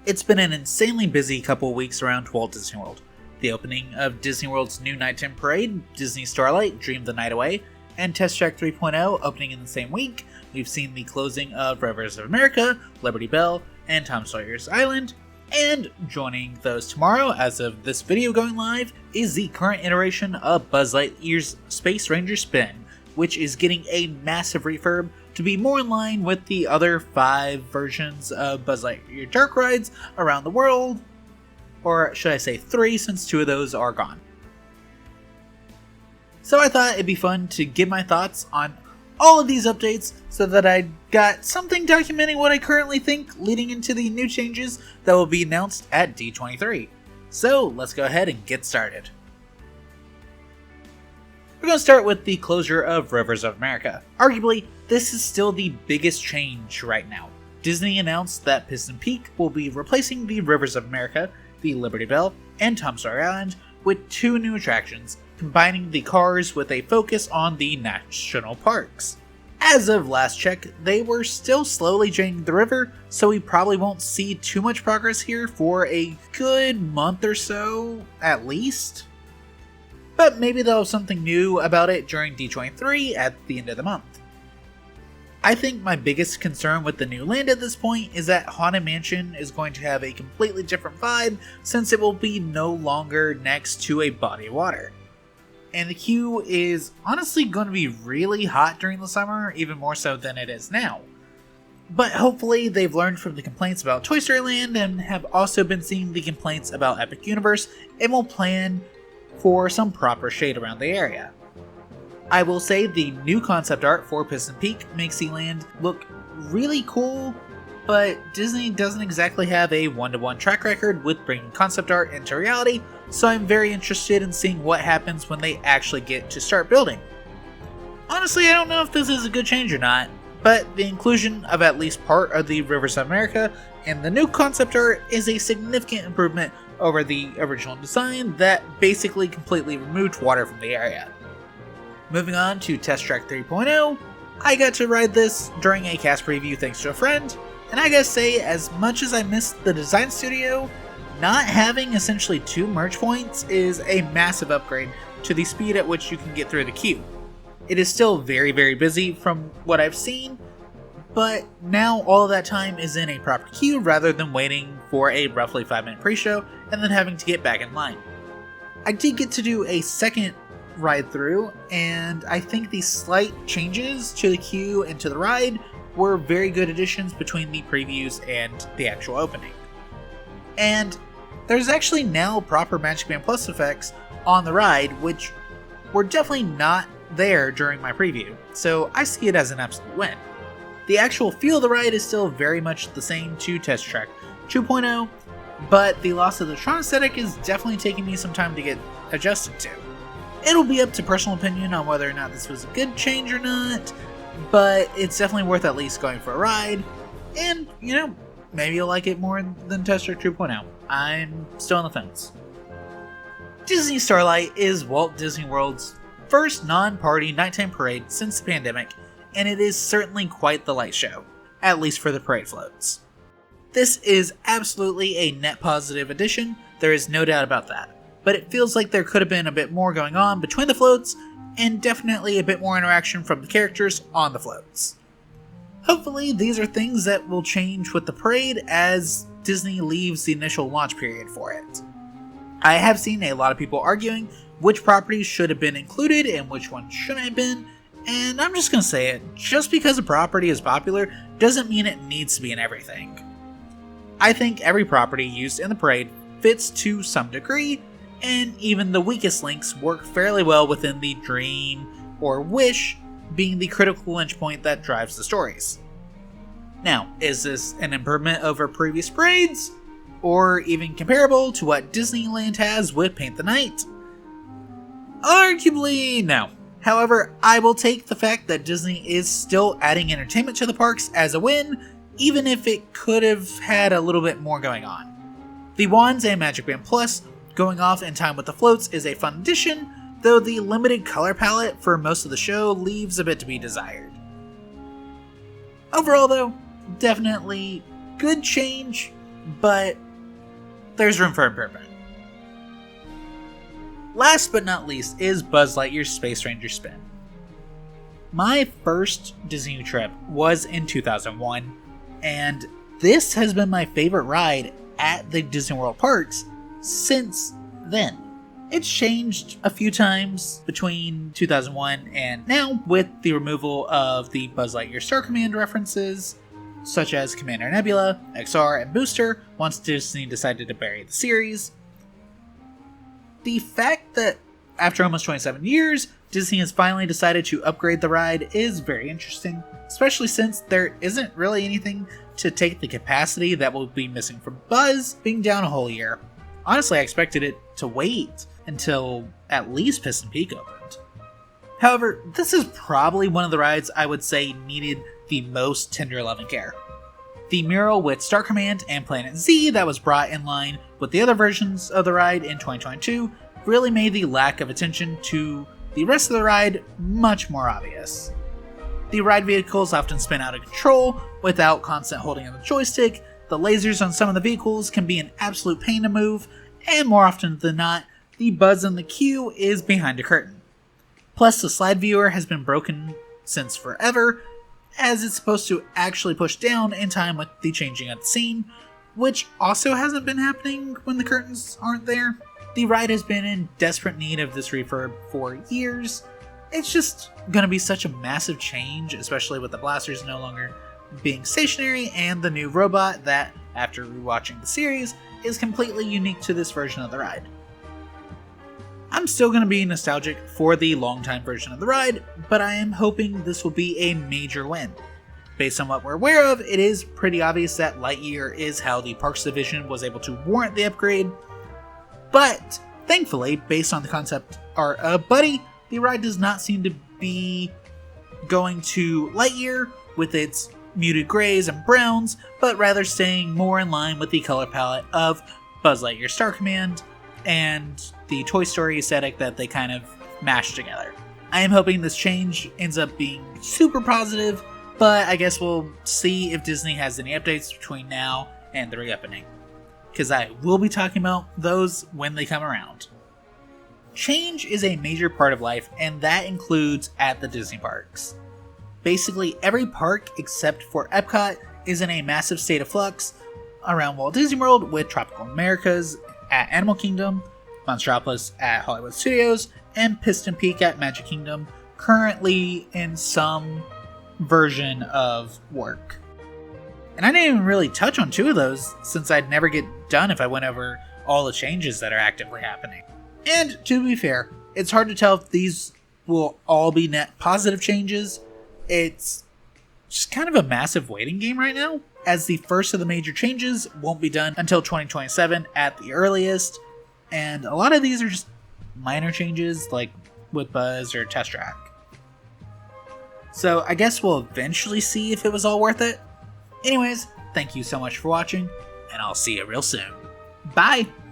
It's been an insanely busy couple weeks around Walt Disney World. The opening of Disney World's new nighttime parade, Disney Starlight Dream the Night Away, and Test Track 3.0 opening in the same week. We've seen the closing of Rivers of America, Liberty Bell, and Tom Sawyer's Island, and joining those tomorrow, as of this video going live, is the current iteration of Buzz Lightyear's Space Ranger Spin, which is getting a massive refurb to be more in line with the other 5 versions of Buzz Lightyear Dark rides around the world, or should I say 3, since 2 of those are gone. So I thought it'd be fun to give my thoughts on all of these updates so that I got something documenting what I currently think leading into the new changes that will be announced at D23. So let's go ahead and get started. We're going to start with the closure of Rivers of America. Arguably, this is still the biggest change right now. Disney announced that Piston Peak will be replacing the Rivers of America, the Liberty Bell, and Tom Sawyer Island with 2 new attractions, combining the cars with a focus on the national parks. As of last check, they were still slowly draining the river, so we probably won't see too much progress here for a good month or so, at least. But maybe they'll have something new about it during D23 at the end of the month. I think my biggest concern with the new land at this point is that Haunted Mansion is going to have a completely different vibe since it will be no longer next to a body of water. And the queue is honestly going to be really hot during the summer, even more so than it is now. But hopefully they've learned from the complaints about Toy Story Land and have also been seeing the complaints about Epic Universe and will plan for some proper shade around the area. I will say the new concept art for Piston Peak makes the land look really cool, but Disney doesn't exactly have a one-to-one track record with bringing concept art into reality, so I'm very interested in seeing what happens when they actually get to start building. Honestly, I don't know if this is a good change or not, but the inclusion of at least part of the Rivers of America and the new concept art is a significant improvement over the original design that basically completely removed water from the area. Moving on to Test Track 3.0, I got to ride this during a cast preview thanks to a friend, and I gotta say, as much as I missed the design studio, not having essentially 2 merge points is a massive upgrade to the speed at which you can get through the queue. It is still very busy from what I've seen, but now all of that time is in a proper queue rather than waiting for a roughly 5-minute pre-show and then having to get back in line. I did get to do a second ride through, and I think the slight changes to the queue and to the ride were very good additions between the previews and the actual opening. And there's actually now proper Magic Band Plus effects on the ride, which were definitely not there during my preview, so I see it as an absolute win. The actual feel of the ride is still very much the same to Test Track 2.0, but the loss of the Tron aesthetic is definitely taking me some time to get adjusted to. It'll be up to personal opinion on whether or not this was a good change or not, but it's definitely worth at least going for a ride, and, maybe you'll like it more than Test Track 2.0. I'm still on the fence. Disney Starlight is Walt Disney World's first non-party nighttime parade since the pandemic, and it is certainly quite the light show, at least for the parade floats. This is absolutely a net positive addition, there is no doubt about that, but it feels like there could have been a bit more going on between the floats, and definitely a bit more interaction from the characters on the floats. Hopefully these are things that will change with the parade as Disney leaves the initial launch period for it. I have seen a lot of people arguing which properties should have been included and which ones shouldn't have been, and I'm just gonna say it, just because a property is popular doesn't mean it needs to be in everything. I think every property used in the parade fits to some degree, and even the weakest links work fairly well within the dream or wish being the critical linch point that drives the stories. Now, is this an improvement over previous parades? Or even comparable to what Disneyland has with Paint the Night? Arguably, no. However, I will take the fact that Disney is still adding entertainment to the parks as a win, even if it could have had a little bit more going on. The wands and Magic Band Plus going off in time with the floats is a fun addition, though the limited color palette for most of the show leaves a bit to be desired. Overall though, definitely good change, but there's room for improvement. Last but not least is Buzz Lightyear's Space Ranger Spin. My first Disney trip was in 2001, and this has been my favorite ride at the Disney World parks since then. It's changed a few times between 2001 and now with the removal of the Buzz Lightyear Star Command references, such as Commander Nebula, XR, and Booster, once Disney decided to bury the series. The fact that after almost 27 years, Disney has finally decided to upgrade the ride is very interesting, especially since there isn't really anything to take the capacity that will be missing from Buzz being down a whole year. Honestly, I expected it to wait until at least Piston Peak opened. However, this is probably one of the rides I would say needed the most tender love and care. The mural with Star Command and Planet Z that was brought in line with the other versions of the ride in 2022 really made the lack of attention to the rest of the ride much more obvious. The ride vehicles often spin out of control without constant holding of the joystick, the lasers on some of the vehicles can be an absolute pain to move, and more often than not, the Buzz in the queue is behind a curtain. Plus, the slide viewer has been broken since forever, as it's supposed to actually push down in time with the changing of the scene, which also hasn't been happening when the curtains aren't there. The ride has been in desperate need of this refurb for years. It's just gonna be such a massive change, especially with the blasters no longer being stationary and the new robot that, after rewatching the series, is completely unique to this version of the ride. I'm still going to be nostalgic for the longtime version of the ride, but I am hoping this will be a major win. Based on what we're aware of, it is pretty obvious that Lightyear is how the Parks Division was able to warrant the upgrade, but thankfully, based on the concept art of Buddy, the ride does not seem to be going to Lightyear with its muted grays and browns, but rather staying more in line with the color palette of Buzz Lightyear Star Command and the Toy Story aesthetic that they kind of mashed together. I am hoping this change ends up being super positive, but I guess we'll see if Disney has any updates between now and the reopening, because I will be talking about those when they come around. Change is a major part of life, and that includes at the Disney parks. Basically, every park except for Epcot is in a massive state of flux around Walt Disney World, with Tropical Americas at Animal Kingdom, Monstropolis at Hollywood Studios, and Piston Peak at Magic Kingdom currently in some version of work. And I didn't even really touch on two of those, since I'd never get done if I went over all the changes that are actively happening. And to be fair, it's hard to tell if these will all be net positive changes. It's just kind of a massive waiting game right now, as the first of the major changes won't be done until 2027 at the earliest, and a lot of these are just minor changes like with Buzz or Test Track. So I guess we'll eventually see if it was all worth it. Anyways, thank you so much for watching, and I'll see you real soon. Bye!